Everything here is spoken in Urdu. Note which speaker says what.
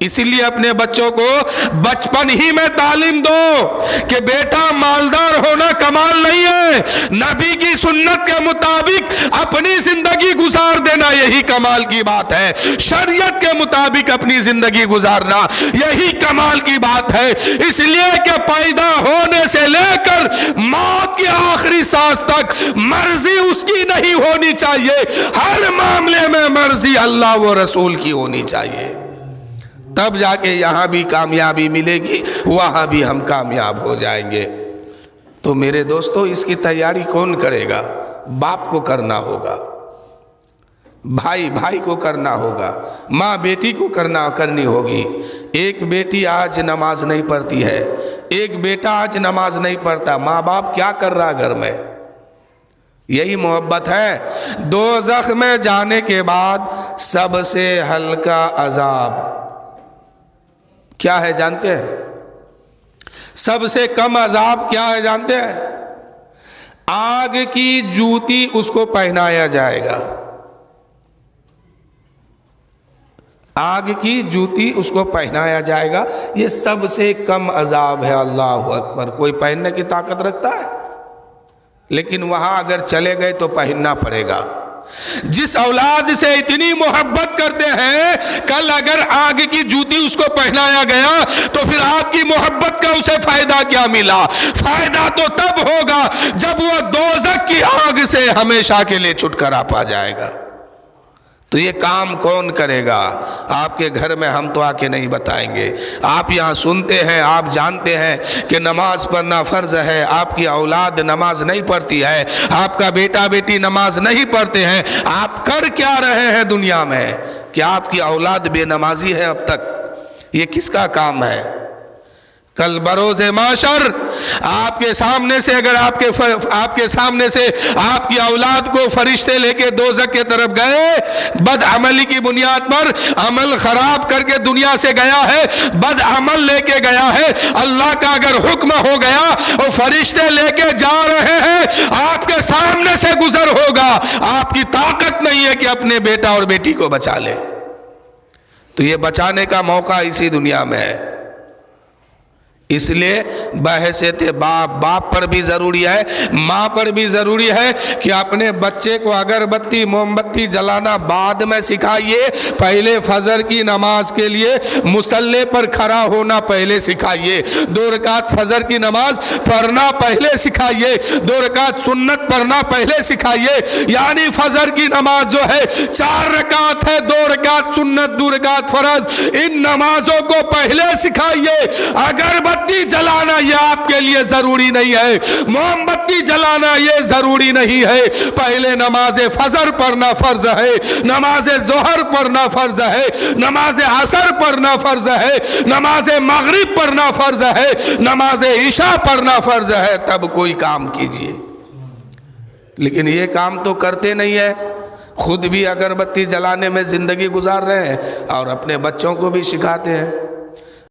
Speaker 1: اسی لیے اپنے بچوں کو بچپن ہی میں تعلیم دو کہ بیٹا مالدار ہونا کمال نہیں ہے، نبی کی سنت کے مطابق اپنی زندگی گزار دینا یہی کمال کی بات ہے، شریعت کے مطابق اپنی زندگی گزارنا یہی کمال کی بات ہے۔ اس لیے کہ پیدا ہونے سے لے کر موت کی آخری سانس تک مرضی اس کی نہیں ہونی چاہیے، ہر معاملے میں مرضی اللہ و رسول کی ہونی چاہیے، تب جا کے یہاں بھی کامیابی ملے گی، وہاں بھی ہم کامیاب ہو جائیں گے۔ تو میرے دوستو، اس کی تیاری کون کرے گا؟ باپ کو کرنا ہوگا، بھائی کو کرنا ہوگا، ماں بیٹی کو کرنی ہوگی۔ ایک بیٹی آج نماز نہیں پڑھتی ہے، ایک بیٹا آج نماز نہیں پڑھتا، ماں باپ کیا کر رہا گھر میں؟ یہی محبت ہے۔ دوزخ میں جانے کے بعد سب سے ہلکا عذاب کیا ہے جانتے ہیں؟ سب سے کم عذاب کیا ہے جانتے ہیں؟ آگ کی جوتی اس کو پہنایا جائے گا، آگ کی جوتی اس کو پہنایا جائے گا، یہ سب سے کم عذاب ہے۔ اللہ اکبر! کوئی پہننے کی طاقت رکھتا ہے؟ لیکن وہاں اگر چلے گئے تو پہننا پڑے گا۔ جس اولاد سے اتنی محبت کرتے ہیں، کل اگر آگ کی جوتی اس کو پہنایا گیا تو پھر آپ کی محبت کا اسے فائدہ کیا ملا؟ فائدہ تو تب ہوگا جب وہ دوزخ کی آگ سے ہمیشہ کے لیے چھٹکارا پا جائے گا۔ تو یہ کام کون کرے گا؟ آپ کے گھر میں ہم تو آ کے نہیں بتائیں گے، آپ یہاں سنتے ہیں، آپ جانتے ہیں کہ نماز پڑھنا فرض ہے، آپ کی اولاد نماز نہیں پڑھتی ہے، آپ کا بیٹا بیٹی نماز نہیں پڑھتے ہیں، آپ کر کیا رہے ہیں دنیا میں؟ کیا آپ کی اولاد بے نمازی ہے اب تک؟ یہ کس کا کام ہے؟ کل بروز معاشر آپ کے سامنے سے اگر آپ کے سامنے سے آپ کی اولاد کو فرشتے لے کے دوزخ کے طرف گئے، بد عملی کی بنیاد پر عمل خراب کر کے دنیا سے گیا ہے، بد عمل لے کے گیا ہے، اللہ کا اگر حکم ہو گیا اور فرشتے لے کے جا رہے ہیں، آپ کے سامنے سے گزر ہوگا، آپ کی طاقت نہیں ہے کہ اپنے بیٹا اور بیٹی کو بچا لے۔ تو یہ بچانے کا موقع اسی دنیا میں ہے۔ اس لیے بحیثیت باپ پر بھی ضروری ہے، ماں پر بھی ضروری ہے کہ اپنے بچے کو اگربتی موم بتی جلانا بعد میں سکھائیے، پہلے فجر کی نماز کے لیے مصلی پر کھڑا ہونا پہلے سکھائیے، 2 رکعت فجر کی نماز پڑھنا پہلے سکھائیے، 2 رکعت سنت پڑھنا پہلے سکھائیے۔ یعنی فجر کی نماز جو ہے 4 رکعت ہے، 2 رکعت سنت 2 رکعت فرض، ان نمازوں کو پہلے سکھائیے۔ اگربتی جلانا یہ آپ کے لیے ضروری نہیں ہے، موم بتی جلانا یہ ضروری نہیں ہے، پہلے نماز فجر پڑھنا فرض ہے، نماز ظہر پڑھنا فرض ہے، نماز عصر پڑھنا فرض ہے، نماز مغرب پڑھنا فرض ہے، نماز عشاء پڑھنا فرض ہے، تب کوئی کام کیجئے۔ لیکن یہ کام تو کرتے نہیں ہے، خود بھی اگربتی جلانے میں زندگی گزار رہے ہیں اور اپنے بچوں کو بھی سکھاتے ہیں۔